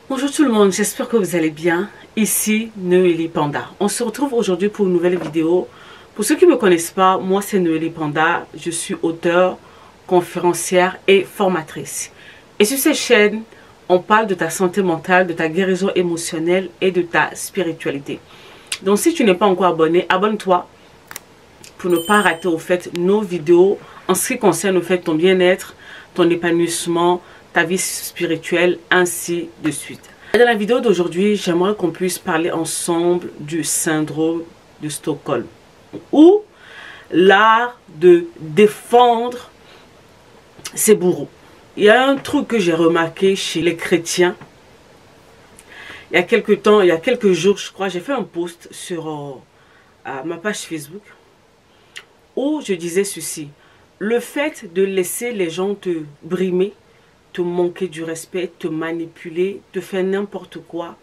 Bonjour tout le monde, j'espère que vous allez bien. Ici Noélie Panda. On se retrouve aujourd'hui pour une nouvelle vidéo. Pour ceux qui ne me connaissent pas, moi c'est Noélie Panda. Je suis auteure, conférencière et formatrice. Et sur cette chaîne, on parle de ta santé mentale, de ta guérison émotionnelle et de ta spiritualité. Donc si tu n'es pas encore abonné, abonne-toi pour ne pas rater au fait nos vidéos en ce qui concerne au fait ton bien-être, ton épanouissement, ta vie spirituelle, ainsi de suite. Dans la vidéo d'aujourd'hui, j'aimerais qu'on puisse parler ensemble du syndrome de Stockholm, ou l'art de défendre ses bourreaux. Il y a un truc que j'ai remarqué chez les chrétiens. Il y a quelques jours, je crois, j'ai fait un post sur ma page Facebook où je disais ceci: le fait de laisser les gens te brimer, te manquer du respect, te manipuler, te faire n'importe quoi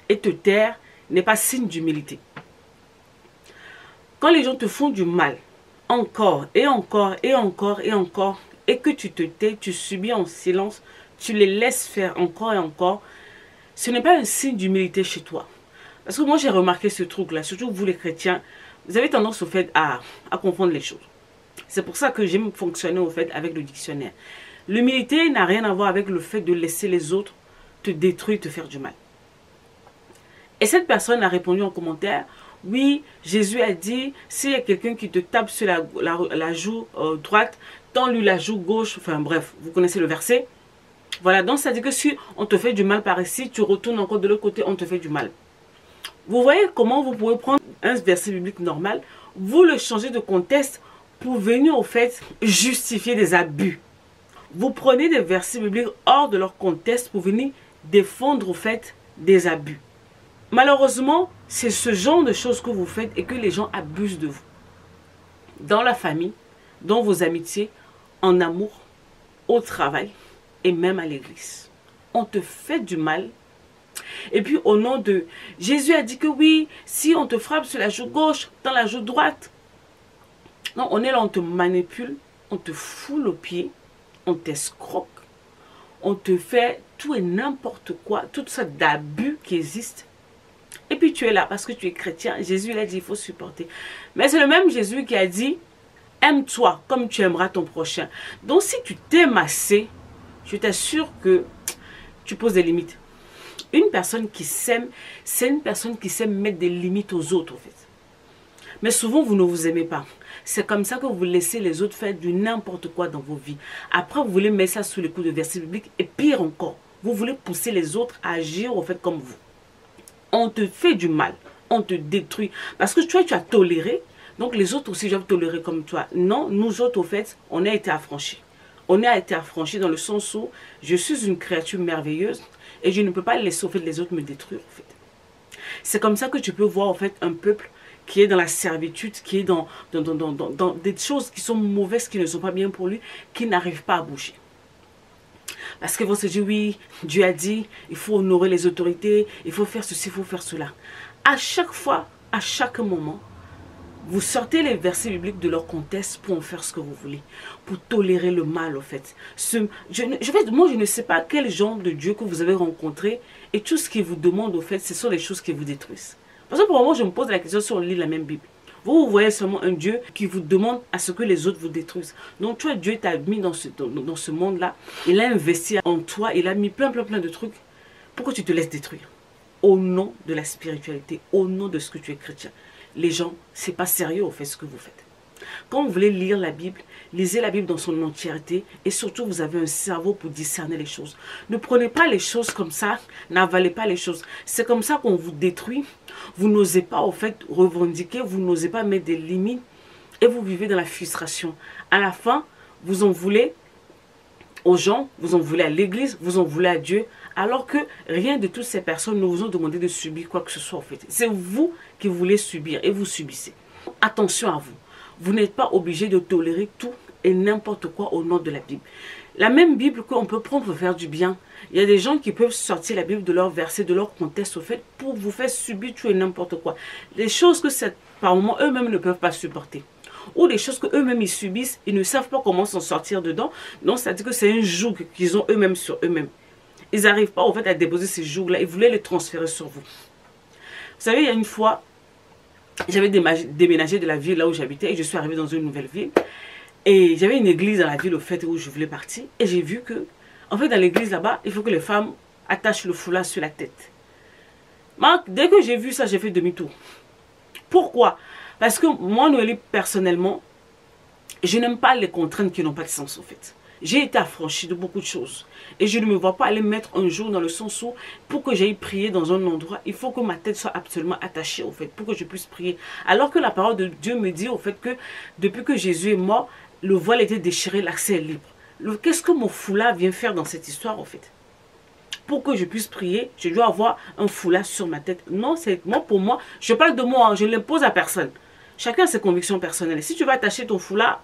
et te taire n'est pas signe d'humilité. Quand les gens te font du mal, encore et encore et encore et encore, et que tu te tais, tu subis en silence, tu les laisses faire encore et encore, ce n'est pas un signe d'humilité chez toi. Parce que moi j'ai remarqué ce truc-là, surtout vous les chrétiens, vous avez tendance au fait à confondre les choses. C'est pour ça que j'aime fonctionner au fait avec le dictionnaire. L'humilité n'a rien à voir avec le fait de laisser les autres te détruire, te faire du mal. Et cette personne a répondu en commentaire: oui, Jésus a dit, s'il y a quelqu'un qui te tape sur la joue droite, tends-lui la joue gauche. Enfin bref, vous connaissez le verset. Voilà, donc ça dit que si on te fait du mal par ici, tu retournes encore de l'autre côté, on te fait du mal. Vous voyez comment vous pouvez prendre un verset biblique normal, vous le changer de contexte pour venir au fait justifier des abus. Vous prenez des versets bibliques hors de leur contexte pour venir défendre au fait des abus. Malheureusement, c'est ce genre de choses que vous faites et que les gens abusent de vous. Dans la famille, dans vos amitiés, en amour, au travail et même à l'église. On te fait du mal. Et puis au nom de Jésus a dit que oui, si on te frappe sur la joue gauche, dans la joue droite. Non, on est là, on te manipule, on te foule aux pieds. On t'escroque, on te fait tout et n'importe quoi, toutes sortes d'abus qui existent. Et puis tu es là parce que tu es chrétien. Jésus il a dit il faut supporter. Mais c'est le même Jésus qui a dit aime-toi comme tu aimeras ton prochain. Donc si tu t'aimes assez, je t'assure que tu poses des limites. Une personne qui s'aime, c'est une personne qui sait mettre des limites aux autres en fait. Mais souvent, vous ne vous aimez pas. C'est comme ça que vous laissez les autres faire du n'importe quoi dans vos vies. Après, vous voulez mettre ça sous les coups de versets bibliques. Et pire encore, vous voulez pousser les autres à agir au fait comme vous. On te fait du mal. On te détruit. Parce que toi, tu as toléré. Donc, les autres aussi doivent tolérer comme toi. Non, nous autres, au fait, on a été affranchis. On a été affranchis dans le sens où je suis une créature merveilleuse. Et je ne peux pas laisser au fait les autres me détruire. En fait. C'est comme ça que tu peux voir, en fait, un peuple qui est dans la servitude, qui est dans des choses qui sont mauvaises, qui ne sont pas bien pour lui, qui n'arrivent pas à bouger. Parce qu'ils vont se dire, oui, Dieu a dit, il faut honorer les autorités, il faut faire ceci, il faut faire cela. À chaque fois, à chaque moment, vous sortez les versets bibliques de leur contexte pour en faire ce que vous voulez, pour tolérer le mal, en fait. Moi, je ne sais pas quel genre de Dieu que vous avez rencontré, et tout ce qu'il vous demande, au fait, ce sont les choses qui vous détruisent. Parce que pour moi, je me pose la question si on lit la même Bible. Vous voyez seulement un Dieu qui vous demande à ce que les autres vous détruisent. Donc, toi, Dieu t'a mis dans ce monde-là. Il a investi en toi. Il a mis plein de trucs pour que tu te laisses détruire. Au nom de la spiritualité, au nom de ce que tu es chrétien. Les gens, c'est pas sérieux au fait ce que vous faites. Quand vous voulez lire la Bible, lisez la Bible dans son entièreté et surtout vous avez un cerveau pour discerner les choses. Ne prenez pas les choses comme ça, n'avalez pas les choses. C'est comme ça qu'on vous détruit. Vous n'osez pas au fait revendiquer, vous n'osez pas mettre des limites et vous vivez dans la frustration. À la fin, vous en voulez aux gens, vous en voulez à l'église, vous en voulez à Dieu, alors que rien de toutes ces personnes ne vous ont demandé de subir quoi que ce soit en fait. C'est vous qui voulez subir et vous subissez. Attention à vous. Vous n'êtes pas obligé de tolérer tout et n'importe quoi au nom de la Bible. La même Bible qu'on peut prendre pour faire du bien. Il y a des gens qui peuvent sortir la Bible de leur verset, de leur contexte au fait, pour vous faire subir tout et n'importe quoi. Les choses que par moment eux-mêmes ne peuvent pas supporter. Ou des choses qu'eux-mêmes ils subissent, ils ne savent pas comment s'en sortir dedans. Donc ça dit que c'est un joug qu'ils ont eux-mêmes sur eux-mêmes. Ils n'arrivent pas, au fait, à déposer ces jours-là. Ils voulaient les transférer sur vous. Vous savez, il y a une fois, j'avais déménagé de la ville là où j'habitais et je suis arrivée dans une nouvelle ville. Et j'avais une église dans la ville, au fait, où je voulais partir. Et j'ai vu que, en fait, dans l'église là-bas, il faut que les femmes attachent le foulard sur la tête. Moi, dès que j'ai vu ça, j'ai fait demi-tour. Pourquoi? Parce que moi, Noélie, personnellement, je n'aime pas les contraintes qui n'ont pas de sens, en fait. J'ai été affranchie de beaucoup de choses. Et je ne me vois pas aller mettre un jour dans le sens où, pour que j'aille prier dans un endroit, il faut que ma tête soit absolument attachée, au fait, pour que je puisse prier. Alors que la parole de Dieu me dit, au fait, que depuis que Jésus est mort, le voile était déchiré, l'accès est libre. Qu'est-ce que mon foulard vient faire dans cette histoire, en fait? Pour que je puisse prier, je dois avoir un foulard sur ma tête. Non, c'est moi pour moi. Je parle de moi, je ne l'impose à personne. Chacun a ses convictions personnelles. Si tu vas attacher ton foulard,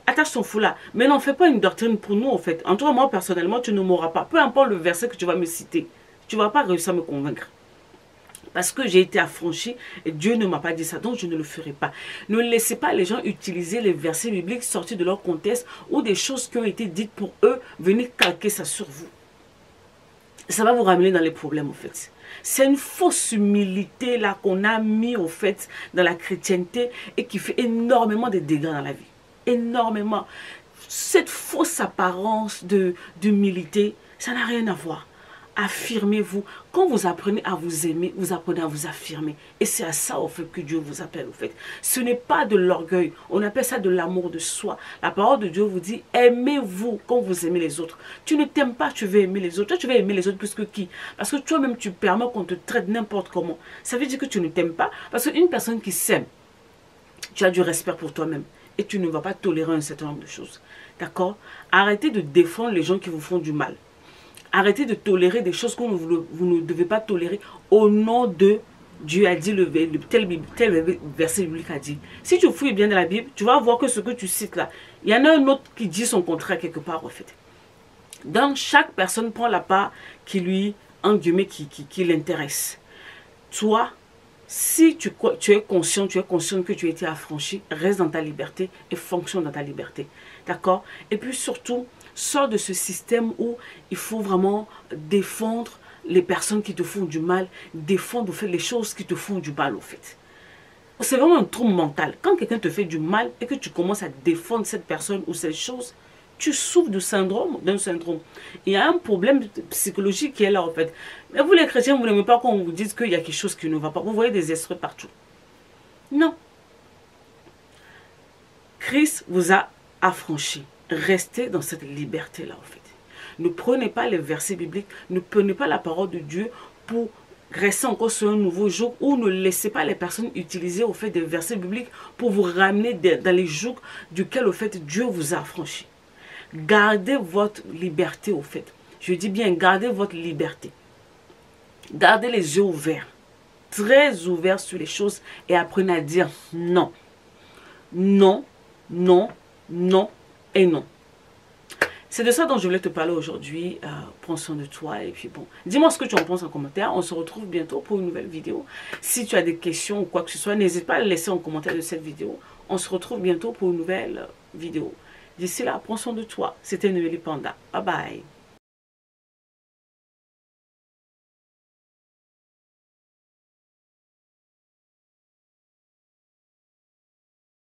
attache ton foulard. Mais n'en fais pas une doctrine pour nous, en fait. En toi, moi, personnellement, tu ne m'auras pas. Peu importe le verset que tu vas me citer. Tu ne vas pas réussir à me convaincre. Parce que j'ai été affranchie et Dieu ne m'a pas dit ça, donc je ne le ferai pas. Ne laissez pas les gens utiliser les versets bibliques sortis de leur contexte ou des choses qui ont été dites pour eux, venez calquer ça sur vous. Ça va vous ramener dans les problèmes, en fait. C'est une fausse humilité là qu'on a mis, en fait, dans la chrétienté et qui fait énormément de dégâts dans la vie. Énormément. Cette fausse apparence d'humilité, ça n'a rien à voir. Affirmez-vous. Quand vous apprenez à vous aimer, vous apprenez à vous affirmer. Et c'est à ça, au fait, que Dieu vous appelle, au fait. Ce n'est pas de l'orgueil. On appelle ça de l'amour de soi. La parole de Dieu vous dit, aimez-vous quand vous aimez les autres. Tu ne t'aimes pas, tu veux aimer les autres. Toi, tu veux aimer les autres plus que qui? Parce que toi-même, tu permets qu'on te traite n'importe comment. Ça veut dire que tu ne t'aimes pas. Parce qu'une personne qui s'aime, tu as du respect pour toi-même. Et tu ne vas pas tolérer un certain nombre de choses. D'accord? Arrêtez de défendre les gens qui vous font du mal. Arrêtez de tolérer des choses que vous ne devez pas tolérer au nom de Dieu a dit, tel verset biblique a dit. Si tu fouilles bien dans la Bible, tu vas voir que ce que tu cites là, il y en a un autre qui dit son contraire quelque part, en fait. Donc, chaque personne prend la part qui lui, en guillemets, qui l'intéresse. Toi, si tu es conscient que tu as été affranchi, reste dans ta liberté et fonctionne dans ta liberté. D'accord? Et puis surtout, sors de ce système où il faut vraiment défendre les personnes qui te font du mal, défendre au fait les choses qui te font du mal, au fait. C'est vraiment un trouble mental. Quand quelqu'un te fait du mal et que tu commences à défendre cette personne ou cette chose, tu souffres d'un syndrome. Il y a un problème psychologique qui est là, en fait. Mais vous, les chrétiens, vous n'aimez pas quand on vous dise qu'il y a quelque chose qui ne va pas. Vous voyez des esprits partout. Non. Christ vous a affranchi. Restez dans cette liberté-là, en fait. Ne prenez pas les versets bibliques, ne prenez pas la parole de Dieu pour rester encore sur un nouveau joug, ou ne laissez pas les personnes utiliser, au fait, des versets bibliques pour vous ramener dans les jougs duquel, au fait, Dieu vous a affranchi. Gardez votre liberté, au fait. Je dis bien, gardez votre liberté. Gardez les yeux ouverts. Très ouverts sur les choses et apprenez à dire non. Non, non, non et non. C'est de ça dont je voulais te parler aujourd'hui. Prends soin de toi. Et puis bon, dis-moi ce que tu en penses en commentaire. On se retrouve bientôt pour une nouvelle vidéo. Si tu as des questions ou quoi que ce soit, n'hésite pas à le laisser en commentaire de cette vidéo. On se retrouve bientôt pour une nouvelle vidéo. D'ici là, prends soin de toi. C'était Noélie Panda. Bye bye.